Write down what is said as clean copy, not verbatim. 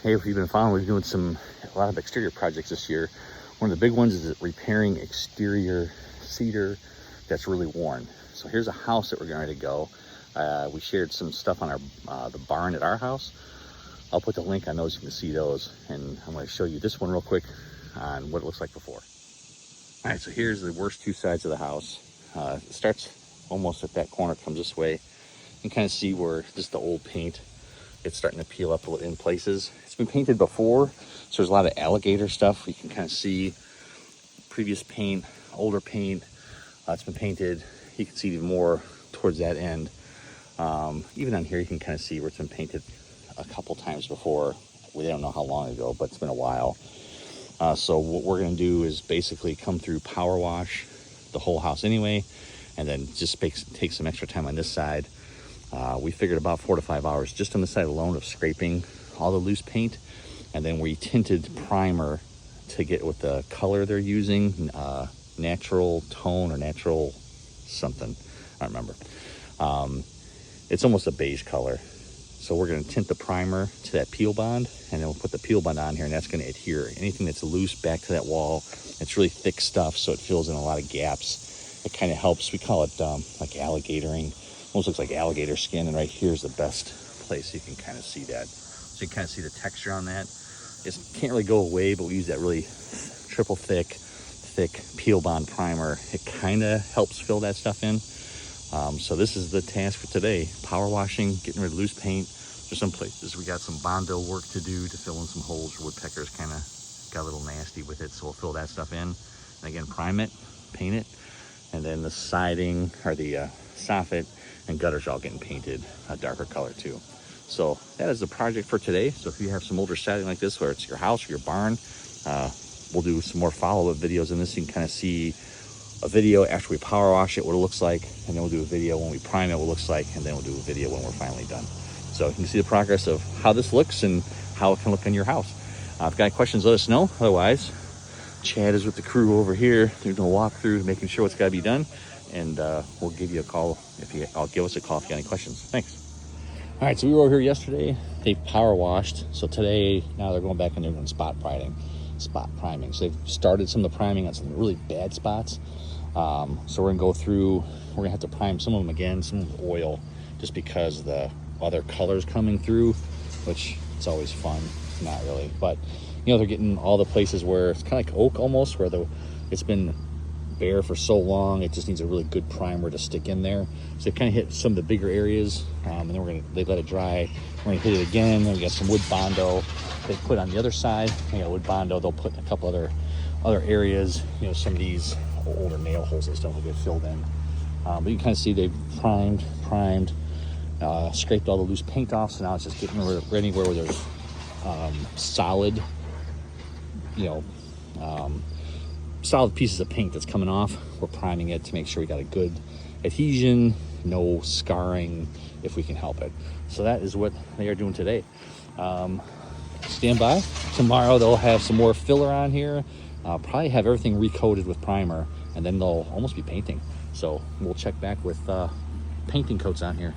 Hey, if you've been following, we're doing a lot of exterior projects this year. One of the big ones is repairing exterior cedar that's really worn. So here's a house that we're going to go. We shared some stuff on our the barn at our house. I'll put the link on those, you can see those. And I'm going to show you this one real quick on what it looks like before. All right, so here's the worst two sides of the house. It starts almost at that corner, comes this way. You can kind of see where just the old paint, it's starting to peel up in places. It's been painted before, so there's a lot of alligator stuff. You can kind of see previous paint, older paint. It's been painted. You can see even more towards that end. Even on here, you can kind of see where it's been painted a couple times before. We don't know how long ago, but it's been a while. So what we're going to do is basically come through, power wash the whole house anyway, and then just take some extra time on this side. We figured about 4 to 5 hours just on the side alone of scraping all the loose paint, and then we tinted primer to get with the color they're using, natural tone or natural something, I don't remember. It's almost a beige color. So we're going to tint the primer to that peel bond, and then we'll put the peel bond on here, and that's going to adhere. Anything that's loose back to that wall, it's really thick stuff, so it fills in a lot of gaps. It kind of helps. We call it like alligatoring. Almost looks like alligator skin, and right here's the best place you can kind of see that. So you can kind of see the texture on that. It can't really go away, but we use that really triple thick peel bond primer. It kind of helps fill that stuff in. So this is the task for today: power washing, getting rid of loose paint. There's some places we got some Bondo work to do to fill in some holes. Woodpeckers kind of got a little nasty with it, so we'll fill that stuff in. And again, prime it, paint it, and then the siding or the soffit and gutters all getting painted a darker color too. So that is the project for today. So if you have some older siding like this, whether it's your house or your barn, we'll do some more follow-up videos in this. You can kind of see a video after we power wash it, what it looks like, and then we'll do a video when we prime it, what it looks like, and then we'll do a video when we're finally done. So you can see the progress of how this looks and how it can look in your house. If you've got any questions, let us know. Otherwise, Chad is with the crew over here. They're doing a walkthrough, making sure what's got to be done, and we'll give you a call I'll give us a call if you got any questions. Thanks. All right, so we were over here yesterday. They power washed. So today, now they're going back and they're doing spot priming. So they've started some of the priming on some really bad spots. So we're gonna go through, we're gonna have to prime some of them again, some with oil, just because the other colors coming through, which it's always fun. Not really, but you know, they're getting all the places where it's kind of like oak almost, where it's been bare for so long, it just needs a really good primer to stick in there. So they kind of hit some of the bigger areas, and then they let it dry. We're gonna hit it again. Then we got some wood bondo they put on the other side. You know, wood bondo, they'll put in a couple other areas. You know, some of these older nail holes and stuff will get filled in. But you can kind of see they've primed, scraped all the loose paint off. So now it's just getting rid of anywhere where there's solid, solid pieces of paint that's coming off. We're priming it to make sure we got a good adhesion, no scarring if we can help it. So that is what they are doing today. Stand by. Tomorrow they'll have some more filler on here. Probably have everything recoated with primer, and then they'll almost be painting. So we'll check back with painting coats on here.